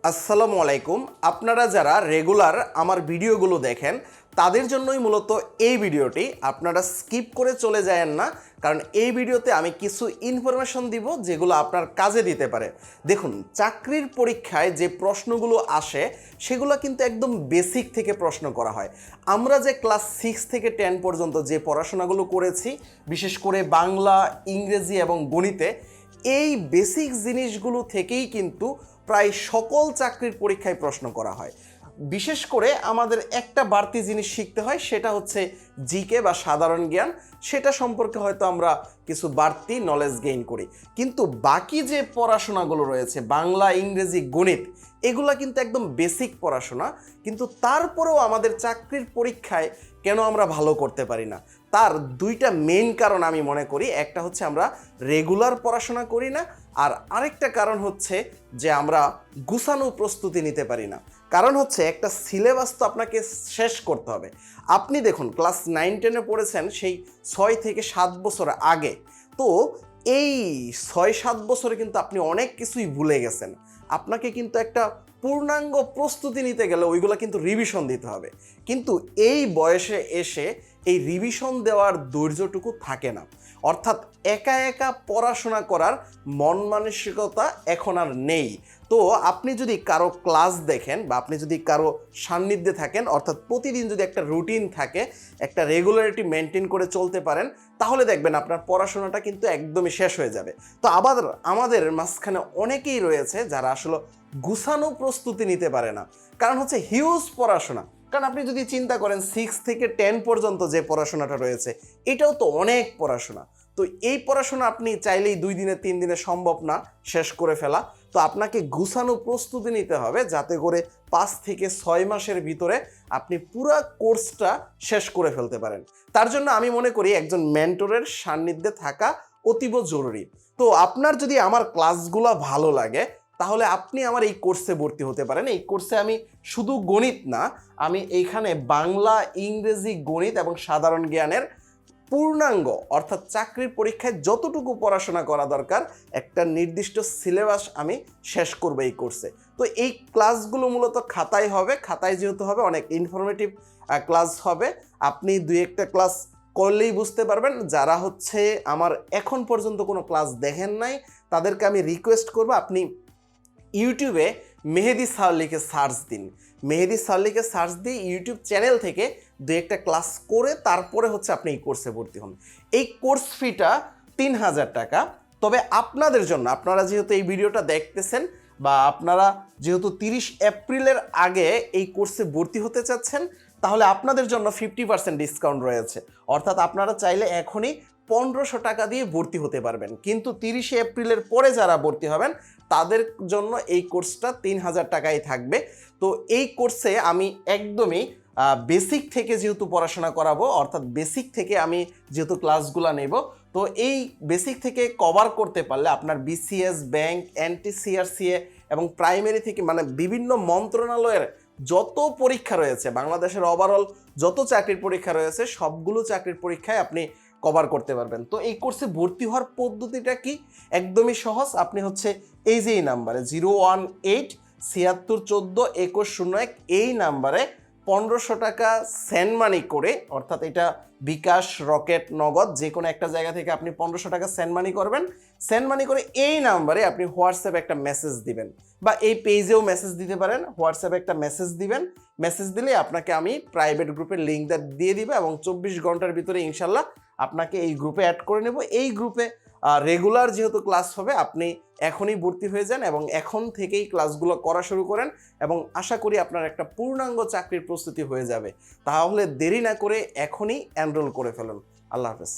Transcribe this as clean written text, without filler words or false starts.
আসসালামু আলাইকুম। আপনারা যারা রেগুলার আমার ভিডিওগুলো দেখেন তাদের জন্যই মূলত এই ভিডিওটি। আপনারা স্কিপ করে চলে যায়েন না, কারণ এই ভিডিওতে আমি কিছু ইনফরমেশন দিব যেগুলো আপনার কাজে দিতে পারে। দেখুন, চাকরির পরীক্ষায় যে প্রশ্নগুলো আসে সেগুলো কিন্তু একদম বেসিক থেকে প্রশ্ন করা হয়। আমরা যে ক্লাস 6 থেকে 10 পর্যন্ত যে পড়াশোনাগুলো করেছি, বিশেষ করে বাংলা, ইংরেজি এবং গণিতে, এই বেসিক জিনিসগুলো থেকেই কিন্তু প্রায় সকল চাকরির পরীক্ষায় প্রশ্ন করা হয়। বিশেষ করে আমাদের একটা বাড়তি জিনিস শিখতে হয়, সেটা হচ্ছে জিকে বা সাধারণ জ্ঞান। সেটা সম্পর্কে হয়তো আমরা কিছু বাড়তি নলেজ গেইন করি, কিন্তু বাকি যে পড়াশোনাগুলো রয়েছে বাংলা, ইংরেজি, গণিত, এগুলা কিন্তু একদম বেসিক পড়াশোনা। কিন্তু তারপরেও আমাদের চাকরির পরীক্ষায় কেন আমরা ভালো করতে পারি না, তার দুইটা মেইন কারণ আমি মনে করি। একটা হচ্ছে আমরা রেগুলার পড়াশোনা করি না, আর আরেকটা কারণ হচ্ছে যে আমরা গুছানো প্রস্তুতি নিতে পারি না। কারণ হচ্ছে একটা সিলেবাস তো আপনাকে শেষ করতে হবে। আপনি দেখুন, ক্লাস 9-10-এ পড়েছেন সেই 6 থেকে 7 বছর আগে। তো এই 6-7 বছরে কিন্তু আপনি অনেক কিছুই ভুলে গেছেন। আপনাকে কিন্তু একটা পূর্ণাঙ্গ প্রস্তুতি নিতে গেলে ওইগুলো কিন্তু রিভিশন দিতে হবে। কিন্তু এই বয়সে এসে এই রিভিশন দেওয়ার ধৈর্যটুকু থাকে না। অর্থাৎ একা একা পড়াশোনা করার মন মানসিকতা এখন আর নেই। তো আপনি যদি কারো ক্লাস দেখেন বা আপনি যদি কারো সান্নিধ্যে থাকেন, অর্থাৎ প্রতিদিন যদি একটা রুটিন থাকে, একটা রেগুলারিটি মেনটেন করে চলতে পারেন, তাহলে দেখবেন আপনার পড়াশোনাটা কিন্তু একদমই শেষ হয়ে যাবে। তো আবার আমাদের মাঝখানে অনেকেই রয়েছে যারা আসলে গুছানো প্রস্তুতি নিতে পারে না। কারণ হচ্ছে হিউজ পড়াশোনা। কারণ আপনি যদি চিন্তা করেন 6 থেকে 10 পর্যন্ত যে পড়াশোনাটা রয়েছে, এটাও তো অনেক পড়াশোনা। তো এই পড়াশোনা আপনি চাইলেই 2 দিনে 3 দিনে সম্ভব না শেষ করে ফেলা। তো আপনাকে গুছানো প্রস্তুতি নিতে হবে, যাতে করে 5 থেকে 6 মাসের ভিতরে আপনি পুরো কোর্সটা শেষ করে ফেলতে পারেন। তার জন্য আমি মনে করি একজন মেন্টরের সান্নিধ্যে থাকা অতীব জরুরি। তো আপনার যদি আমার ক্লাসগুলো ভালো লাগে, তাহলে আপনি আমার এই কোর্সে ভর্তি হতে পারেন। এই কোর্সে আমি শুধু গণিত না, আমি এইখানে বাংলা, ইংরেজি, গণিত এবং সাধারণ জ্ঞানের পূর্ণাঙ্গ, অর্থাৎ চাকরির পরীক্ষায় যতটুকু পড়াশোনা করা দরকার একটা নির্দিষ্ট সিলেবাস আমি শেষ করব এই কোর্সে। তো এই ক্লাসগুলো মূলত খাতায় হবে। খাতায় যেহেতু হবে, অনেক ইনফরমেটিভ ক্লাস হবে। আপনি 2-1টা ক্লাস করলেই বুঝতে পারবেন। যারা হচ্ছে আমার এখন পর্যন্ত কোনো ক্লাস দেখেন নাই, তাদেরকে আমি রিকোয়েস্ট করব, আপনি ইউটিউবে মেহেদি স্যার লিখে সার্চ দিন। মেহেদি স্যার লিখে সার্চ দিয়ে ইউটিউব চ্যানেল থেকে 2-1টা ক্লাস করে তারপরে হচ্ছে আপনি এই কোর্সে ভর্তি হন। এই কোর্স ফিটা 3000 টাকা। তবে আপনাদের জন্য, আপনারা যেহেতু এই ভিডিওটা দেখতেছেন বা আপনারা যেহেতু 30 এপ্রিলের আগে এই কোর্সে ভর্তি হতে চাচ্ছেন, তাহলে আপনাদের জন্য 50% ডিসকাউন্ট রয়েছে। অর্থাৎ আপনারা চাইলে এখনই 1500 টাকা দিয়ে ভর্তি হতে পারবেন। কিন্তু 30 এপ্রিলের পরে যারা ভর্তি হবেন তাদের জন্য এই কোর্সটা 3000 টাকাই থাকবে। তো এই কোর্সে আমি একদমই বেসিক থেকে যেহেতু পড়াশোনা করাবো, অর্থাৎ বেসিক থেকে আমি যেহেতু ক্লাসগুলো নেব, তো এই বেসিক থেকে কভার করতে পারলে আপনার বিসিএস, ব্যাংক, NTCRCA এবং প্রাইমারি থেকে মানে বিভিন্ন মন্ত্রণালয়ের যত পরীক্ষা রয়েছে, বাংলাদেশের ওভারঅল যত চাকরির পরীক্ষা রয়েছে, সবগুলো চাকরির পরীক্ষায় আপনি কভার করতে পারবেন। তো এই কোর্সে ভর্তি হওয়ার পদ্ধতিটা কি? একদমই সহজ। আপনি হচ্ছে এই যে এই নাম্বারে 018-7614-2101 এই নাম্বারে 1500 টাকা সেন্ড মানি করে, অর্থাৎ এটা বিকাশ, রকেট, নগদ যে কোনো একটা জায়গা থেকে আপনি 1500 টাকা সেন্ড মানি করবেন। সেন্ড মানি করে এই নাম্বারে আপনি হোয়াটসঅ্যাপে একটা মেসেজ দিবেন, বা এই পেজেও মেসেজ দিতে পারেন। হোয়াটসঅ্যাপে একটা মেসেজ দিবেন। মেসেজ দিলে আপনাকে আমি প্রাইভেট গ্রুপের লিঙ্কটা দিয়ে দিব এবং 24 ঘন্টার ভিতরে ইনশাল্লাহ আপনাকে এই গ্রুপে অ্যাড করে নেব। এই গ্রুপে রেগুলার যেহেতু ক্লাস হবে, আপনি এখনই ভর্তি হয়ে যান এবং এখন থেকেই ক্লাসগুলো করা শুরু করেন, এবং আশা করি আপনার একটা পূর্ণাঙ্গ চাকরির প্রস্তুতি হয়ে যাবে। তাহলে দেরি না করে এখনই এনরোল করে ফেলুন। আল্লাহ হাফেজ।